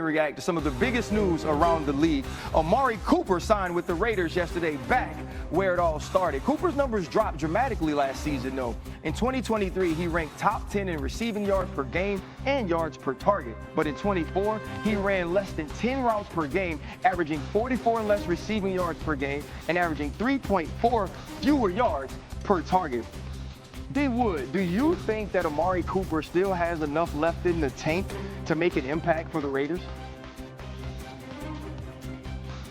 React to some of the biggest news around the league. Amari Cooper signed with the Raiders yesterday, back where it all started. Cooper's numbers dropped dramatically last season, though. In 2023, he ranked top 10 in receiving yards per game and yards per target. But in 24, he ran less than 10 routes per game, averaging 44 less receiving yards per game and averaging 3.4 fewer yards per target. D. Wood, do you think that Amari Cooper still has enough left in the tank to make an impact for the Raiders?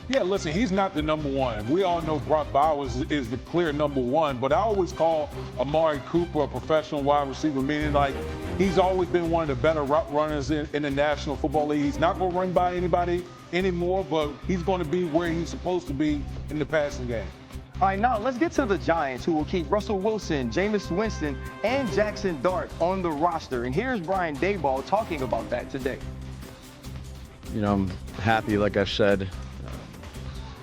Yeah, listen, he's not the number one. We all know Brock Bowers is the clear number one, but I always call Amari Cooper a professional wide receiver, meaning like he's always been one of the better route runners in the National Football League. He's not going to run by anybody anymore, but he's going to be where he's supposed to be in the passing game. All right, now let's get to the Giants, who will keep Russell Wilson, Jameis Winston, and Jackson Dart on the roster. And here's Brian Daboll talking about that today. You know, I'm happy, like I said,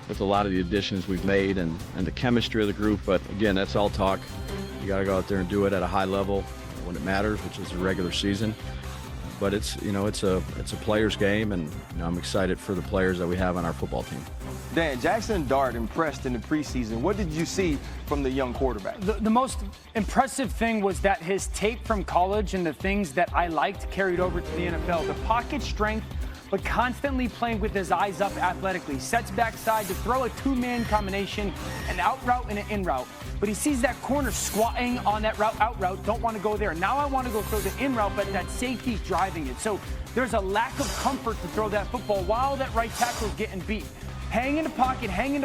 with a lot of the additions we've made and the chemistry of the group. But again, that's all talk. You got to go out there and do it at a high level when it matters, which is the regular season. But it's a player's game, and I'm excited for the players that we have on our football team. Dan, Jackson Dart impressed in the preseason. What did you see from the young quarterback? The most impressive thing was that his tape from college and the things that I liked carried over to the NFL. The pocket strength, but constantly playing with his eyes up athletically. Sets backside to throw a two-man combination, an out route and an in route. But he sees that corner squatting on that out route, don't want to go there. Now I want to go throw the in route, but that safety's driving it. So there's a lack of comfort to throw that football while that right tackle's getting beat. Hang in the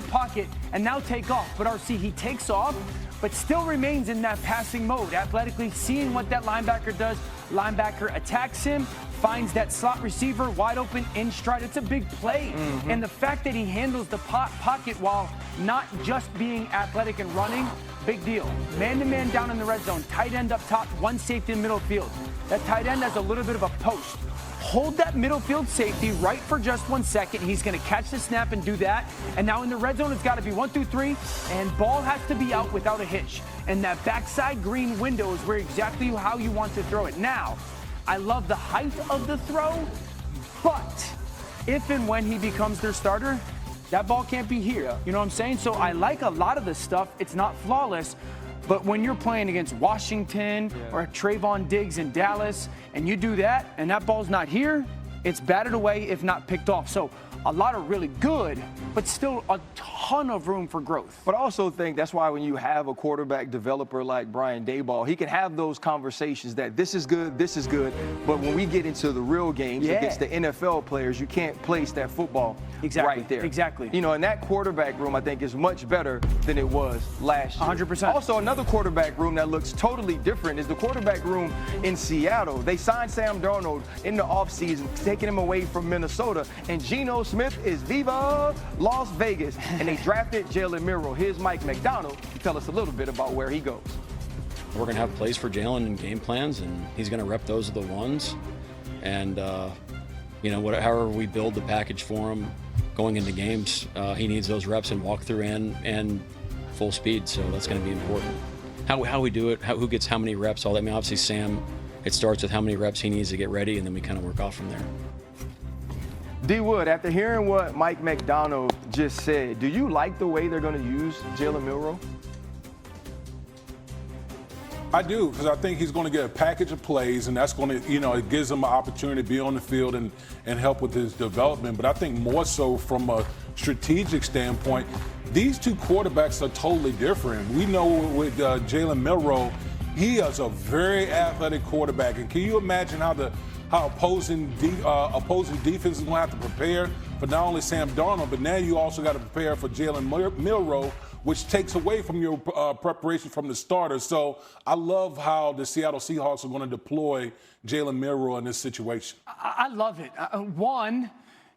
pocket, and now take off. But RC, he takes off, but still remains in that passing mode. Athletically, seeing what that linebacker does. Linebacker attacks him, finds that slot receiver wide open in stride. It's a big play. And the fact that he handles the pocket while not just being athletic and running, big deal. Man-to-man down in the red zone, tight end up top, one safety in middle field. That tight end has a little bit of a post. Hold that middle field safety right for just 1 second. He's going to catch the snap and do that. And now in the red zone, it's got to be 1, 2, 3, and ball has to be out without a hitch. And that backside green window is where exactly how you want to throw it. Now, I love the height of the throw, but if and when he becomes their starter, that ball can't be here. You know what I'm saying? So I like a lot of the stuff. It's not flawless. But when you're playing against Washington or Trayvon Diggs in Dallas, and you do that, and that ball's not here, it's batted away, if not picked off. So a lot of really good, but still a ton of room for growth. But I also think that's why when you have a quarterback developer like Brian Daboll, he can have those conversations that this is good, but when we get into the real games against the NFL players, you can't place that football right there. Exactly. You know, and that quarterback room, I think, is much better than it was last year. 100%. Also, another quarterback room that looks totally different is the quarterback room in Seattle. They signed Sam Darnold in the offseason, taking him away from Minnesota, and Geno Smith is Viva Las Vegas, and they drafted Jalen Milroe. Here's Mike McDonald to tell us a little bit about where he goes. We're going to have plays for Jalen and game plans, and he's going to rep those are the ones. And, however we build the package for him going into games, he needs those reps and walkthrough and full speed, so that's going to be important. How we do it, who gets how many reps, all that. I mean, obviously, Sam, it starts with how many reps he needs to get ready, and then we kind of work off from there. D. Wood, after hearing what Mike McDonald just said, do you like the way they're going to use Jalen Milroe? I do, because I think he's going to get a package of plays, and that's going to, it gives him an opportunity to be on the field and help with his development. But I think more so from a strategic standpoint, these two quarterbacks are totally different. We know with Jalen Milroe, he is a very athletic quarterback. And can you imagine how opposing defense is going to have to prepare for not only Sam Darnold, but now you also got to prepare for Jalen Milroe, which takes away from your preparation from the starter. So I love how the Seattle Seahawks are going to deploy Jalen Milroe in this situation. I love it.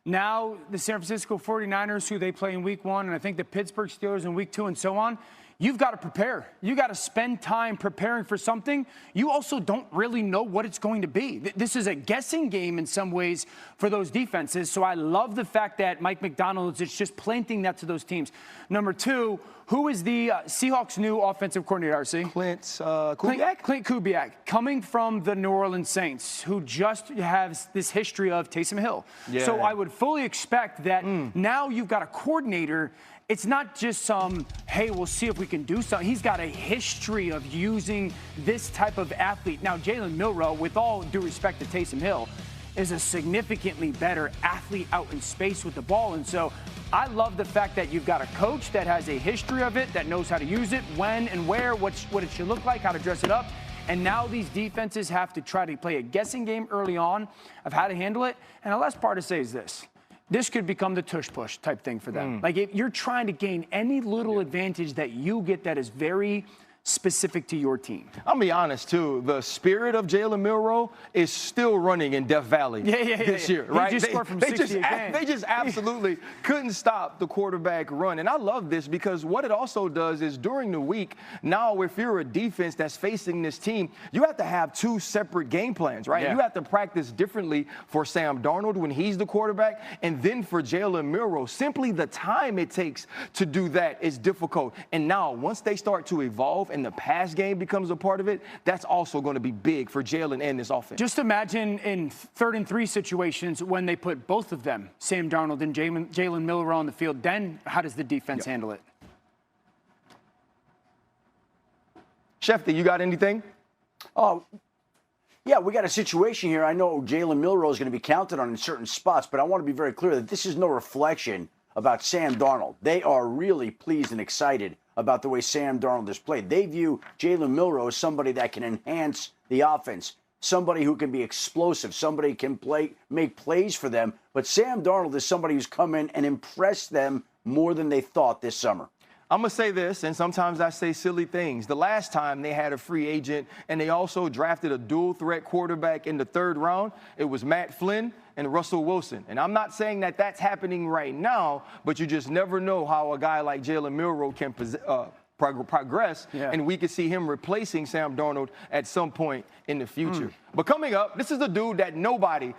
Now the San Francisco 49ers, who they play in week 1, and I think the Pittsburgh Steelers in week 2 and so on, you've got to prepare. You got to spend time preparing for something. You also don't really know what it's going to be. This is a guessing game in some ways for those defenses. So I love the fact that Mike McDonald is just planting that to those teams. Number two, who is the Seahawks' new offensive coordinator, RC? Clint Kubiak? Clint Kubiak, coming from the New Orleans Saints, who just has this history of Taysom Hill. Yeah. So I would fully expect that now you've got a coordinator. It's not just some, hey, we'll see if we can do something. He's got a history of using this type of athlete. Now, Jalen Milroe, with all due respect to Taysom Hill, is a significantly better athlete out in space with the ball. And so I love the fact that you've got a coach that has a history of it, that knows how to use it, when and where, what it should look like, how to dress it up. And now these defenses have to try to play a guessing game early on of how to handle it. And the last part to say is this. This could become the tush-push type thing for them. Like, if you're trying to gain any little advantage that you get that is very specific to your team. I'll be honest, too. The spirit of Jalen Milroe is still running in Death Valley this year, right? He just scored from 60 again. They just absolutely couldn't stop the quarterback run. And I love this because what it also does is during the week, now if you're a defense that's facing this team, you have to have two separate game plans, right? Yeah. You have to practice differently for Sam Darnold when he's the quarterback and then for Jalen Milroe. Simply the time it takes to do that is difficult. And now once they start to evolve and the pass game becomes a part of it, that's also going to be big for Jalen and this offense. Just imagine in 3rd and 3 situations when they put both of them, Sam Darnold and Jalen Milroe on the field, then how does the defense handle it? Shefty, you got anything? Yeah, we got a situation here. I know Jalen Milroe is going to be counted on in certain spots, but I want to be very clear that this is no reflection about Sam Darnold. They are really pleased and excited about the way Sam Darnold has played. They view Jalen Milroe as somebody that can enhance the offense, somebody who can be explosive, somebody who can make plays for them. But Sam Darnold is somebody who's come in and impressed them more than they thought this summer. I'm going to say this, and sometimes I say silly things. The last time they had a free agent and they also drafted a dual-threat quarterback in the 3rd round, it was Matt Flynn and Russell Wilson. And I'm not saying that that's happening right now, but you just never know how a guy like Jalen Milroe can progress, and we could see him replacing Sam Darnold at some point in the future. But coming up, this is a dude that nobody